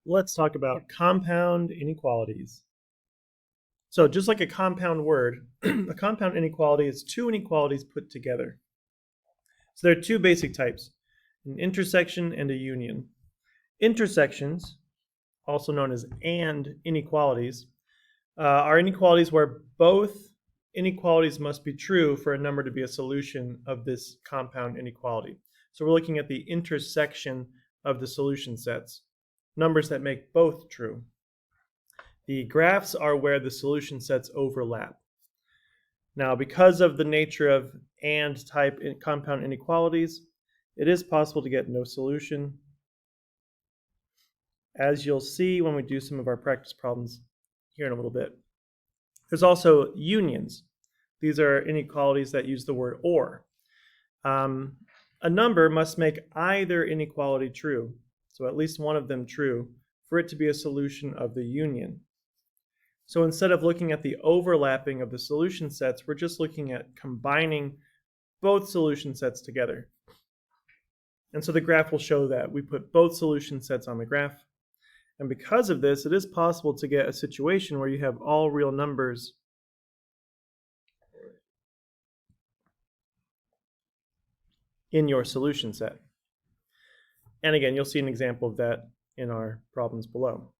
Let's talk about compound inequalities. So just like a compound word, a compound inequality is two inequalities put together. So there are two basic types, an intersection and a union. Intersections, also known as and inequalities, are inequalities where both inequalities must be true for a number to be a solution of this compound inequality. So we're looking at the intersection of the solution sets, numbers that make both true. The graphs are where the solution sets overlap. Now, because of the nature of and type compound inequalities, it is possible to get no solution, as you'll see when we do some of our practice problems here in a little bit. There's also unions. These are inequalities that use the word or. A number must make either inequality true, so at least one of them true, for it to be a solution of the union. So instead of looking at the overlapping of the solution sets, we're just looking at combining both solution sets together. And so the graph will show that. We put both solution sets on the graph. And because of this, it is possible to get a situation where you have all real numbers in your solution set. And again, you'll see an example of that in our problems below.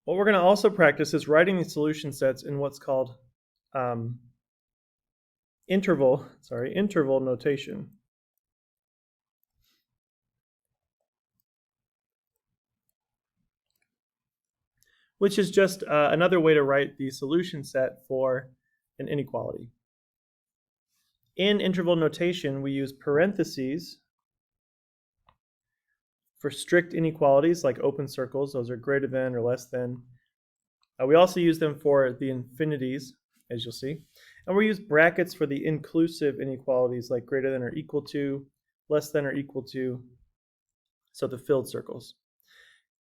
What we're going to also practice is writing these solution sets in what's called interval notation. Which is just another way to write the solution set for an inequality. In interval notation, we use parentheses for strict inequalities like open circles. Those are greater than or less than. We also use them for the infinities, as you'll see. And we use brackets for the inclusive inequalities like greater than or equal to, less than or equal to, so the filled circles.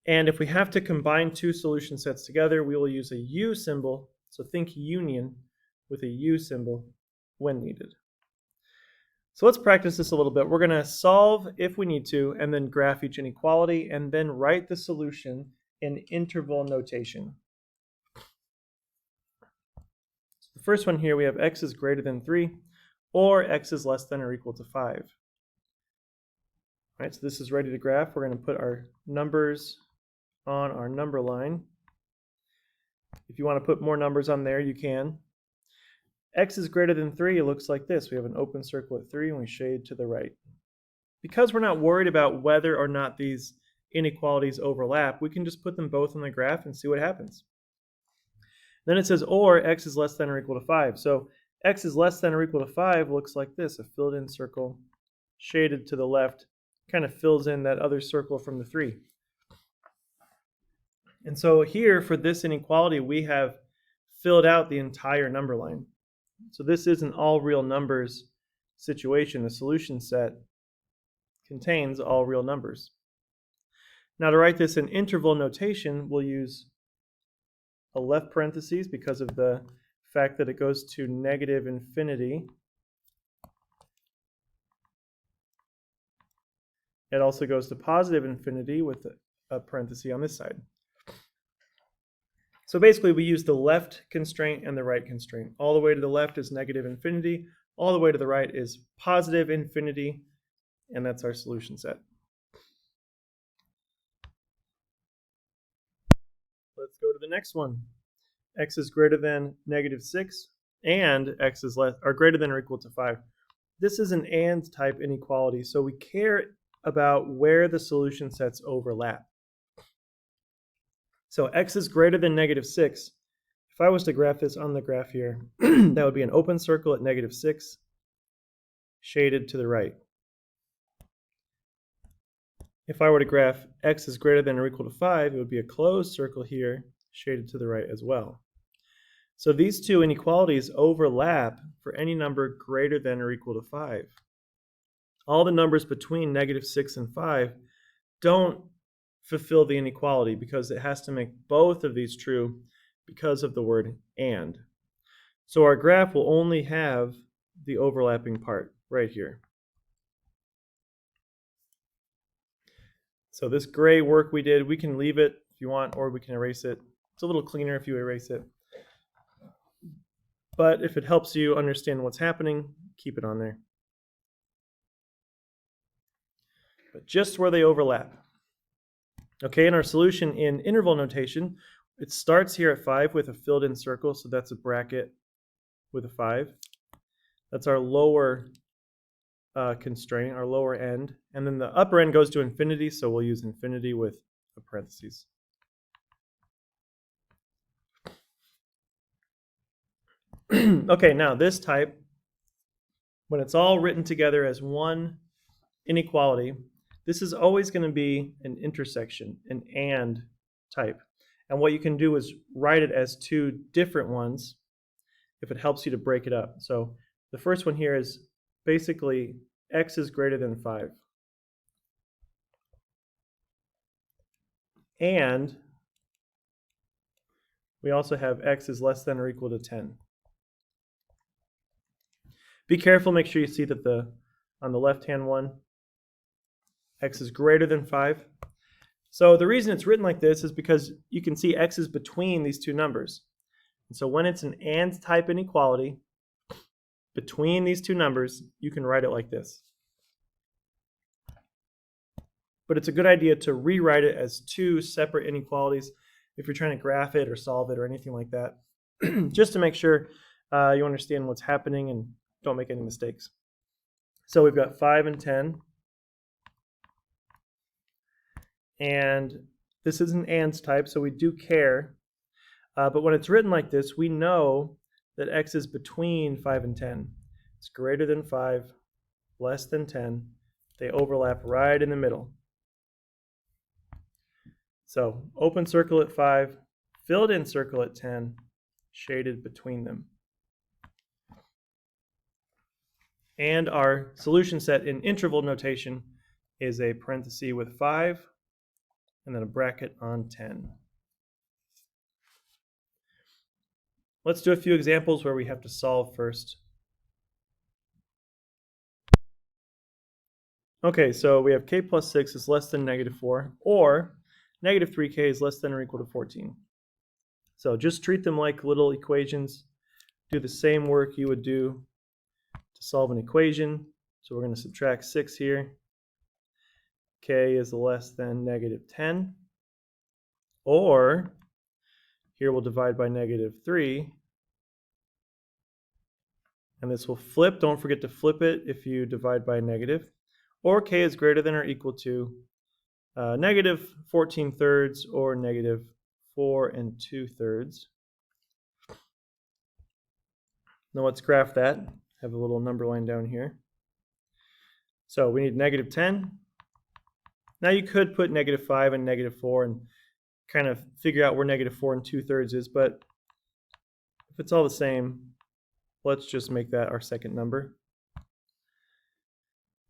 And if we have to combine two solution sets together, we will use a U symbol. So think union with a U symbol when needed. So let's practice this a little bit. We're going to solve if we need to, and then graph each inequality, and then write the solution in interval notation. So the first one here, we have x is greater than 3, or x is less than or equal to 5. All right, so this is ready to graph. We're going to put our numbers on our number line. If you want to put more numbers on there, you can. X is greater than 3, it looks like this. We have an open circle at 3 and we shade to the right. Because we're not worried about whether or not these inequalities overlap, we can just put them both on the graph and see what happens. Then it says, or x is less than or equal to 5. So x is less than or equal to 5 looks like this, a filled in circle shaded to the left, kind of fills in that other circle from the 3. And so here for this inequality, we have filled out the entire number line. So this is an all real numbers situation. The solution set contains all real numbers. Now to write this in interval notation, we'll use a left parentheses because of the fact that it goes to negative infinity. It also goes to positive infinity with a parenthesis on this side. So basically we use the left constraint and the right constraint. All the way to the left is negative infinity, all the way to the right is positive infinity, and that's our solution set. Let's go to the next one. X is greater than negative 6 and x is less or greater than or equal to 5. This is an and type inequality, so we care about where the solution sets overlap. So x is greater than negative 6. If I was to graph this on the graph here, that would be an open circle at negative 6, shaded to the right. If I were to graph x is greater than or equal to 5, it would be a closed circle here, shaded to the right as well. So these two inequalities overlap for any number greater than or equal to 5. All the numbers between negative 6 and 5 don't fulfill the inequality because it has to make both of these true because of the word and. So our graph will only have the overlapping part right here. So this gray work we did, we can leave it if you want, or we can erase it. It's a little cleaner if you erase it. But if it helps you understand what's happening, keep it on there. But just where they overlap. Okay, in our solution in interval notation, it starts here at 5 with a filled in circle, so that's a bracket with a 5. That's our lower constraint, our lower end. And then the upper end goes to infinity, so we'll use infinity with a parentheses. Okay, now this type, when it's all written together as one inequality, this is always going to be an intersection, an and type. And what you can do is write it as two different ones if it helps you to break it up. So the first one here is basically x is greater than 5. And we also have x is less than or equal to 10. Be careful, make sure you see that on the left-hand one, x is greater than 5. So the reason it's written like this is because you can see x is between these two numbers. And so when it's an and type inequality, between these two numbers, you can write it like this. But it's a good idea to rewrite it as two separate inequalities if you're trying to graph it or solve it or anything like that, just to make sure you understand what's happening and don't make any mistakes. So we've got 5 and 10. And this is an and type, so we do care. But when it's written like this, we know that x is between 5 and 10. It's greater than 5, less than 10. They overlap right in the middle. So open circle at 5, filled in circle at 10, shaded between them. And our solution set in interval notation is a parenthesis with 5 and then a bracket on 10. Let's do a few examples where we have to solve first. Okay, so we have k plus 6 is less than -4, or negative 3k is less than or equal to 14. So just treat them like little equations. Do the same work you would do to solve an equation. So we're going to subtract 6 here. K is less than -10. Or here we'll divide by -3. And this will flip. Don't forget to flip it if you divide by a negative. Or k is greater than or equal to -14/3 or -4 2/3. Now let's graph that. Have a little number line down here. So we need -10. Now you could put -5 and -4 and kind of figure out where -4 2/3 is, but if it's all the same, let's just make that our second number.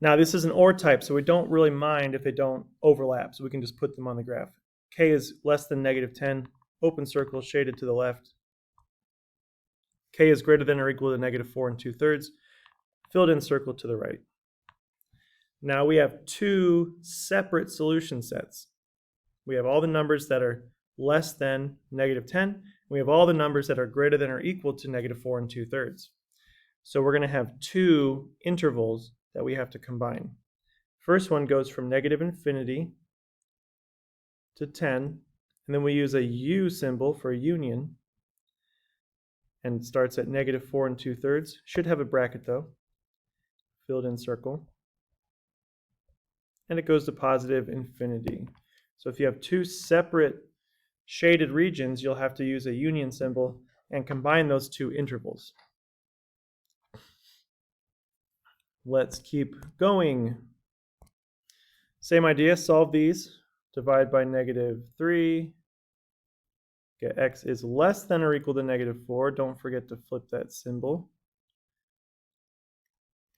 Now this is an OR type, so we don't really mind if they don't overlap, so we can just put them on the graph. K is less than -10, open circle shaded to the left. K is greater than or equal to -4 2/3, filled in circle to the right. Now we have two separate solution sets. We have all the numbers that are less than -10. And we have all the numbers that are greater than or equal to -4 2/3. So we're going to have two intervals that we have to combine. First one goes from -infinity to 10, and then we use a U symbol for a union, and it starts at -4 2/3. Should have a bracket though, filled in circle, and it goes to positive infinity. So if you have two separate shaded regions, you'll have to use a union symbol and combine those two intervals. Let's keep going. Same idea, solve these. Divide by -3. Get x is less than or equal to -4. Don't forget to flip that symbol.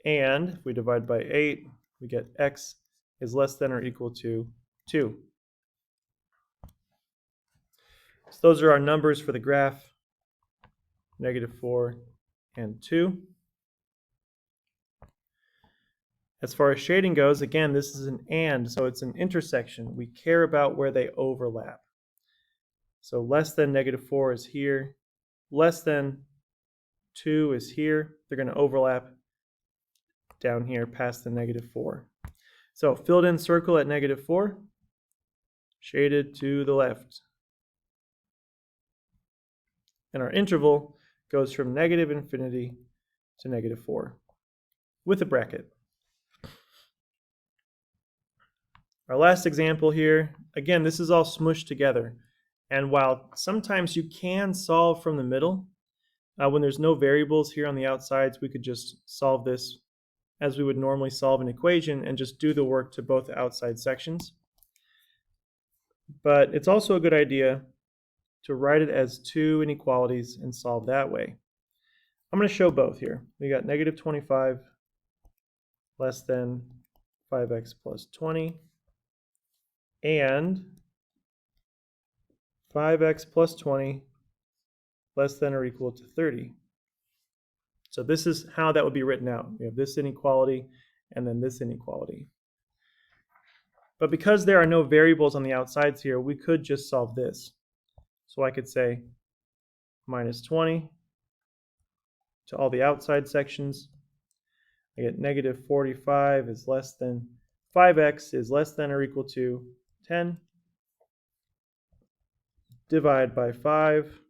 And if we divide by 8, we get x is less than or equal to 2. So those are our numbers for the graph, -4 and 2. As far as shading goes, again, this is an and, so it's an intersection. We care about where they overlap. So less than -4 is here, less than 2 is here. They're going to overlap down here past the -4. So filled in circle at -4, shaded to the left. And our interval goes from -infinity to -4 with a bracket. Our last example here, again, this is all smushed together. And while sometimes you can solve from the middle, when there's no variables here on the outsides, we could just solve this as we would normally solve an equation and just do the work to both outside sections. But it's also a good idea to write it as two inequalities and solve that way. I'm going to show both here. We got -25 less than 5x plus 20 and 5x plus 20 less than or equal to 30. So this is how that would be written out. We have this inequality and then this inequality. But because there are no variables on the outsides here, we could just solve this. So I could say -20 to all the outside sections. I get -45 is less than 5x is less than or equal to 10. Divide by 5.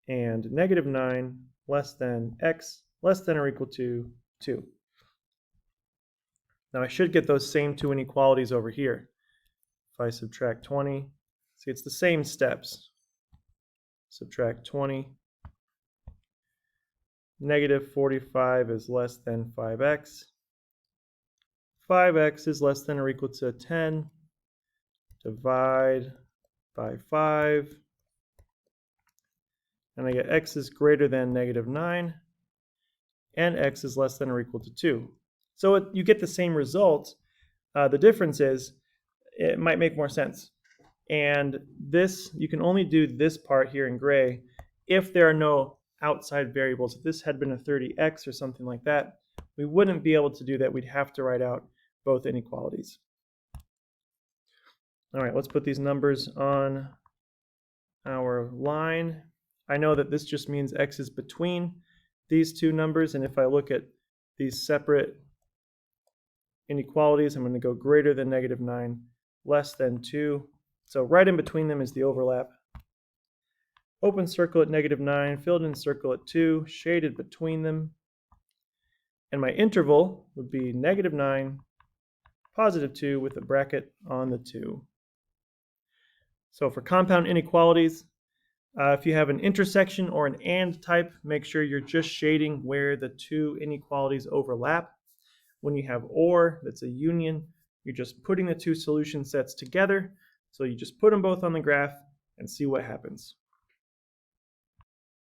And -9 less than x less than or equal to 2. Now I should get those same two inequalities over here. If I subtract 20, see it's the same steps. Subtract 20. -45 is less than 5x. 5x is less than or equal to 10. Divide by 5. And I get x is greater than -9, and x is less than or equal to 2. So you get the same result. The difference is it might make more sense. And this, you can only do this part here in gray if there are no outside variables. If this had been a 30x or something like that, we wouldn't be able to do that. We'd have to write out both inequalities. All right, let's put these numbers on our line. I know that this just means x is between these two numbers, and if I look at these separate inequalities, I'm going to go greater than -9, less than 2. So right in between them is the overlap. Open circle at -9, filled in circle at 2, shaded between them. And my interval would be -9, +2 with a bracket on the 2. So for compound inequalities, if you have an intersection or an and type, make sure you're just shading where the two inequalities overlap. When you have or, that's a union, you're just putting the two solution sets together. So you just put them both on the graph and see what happens.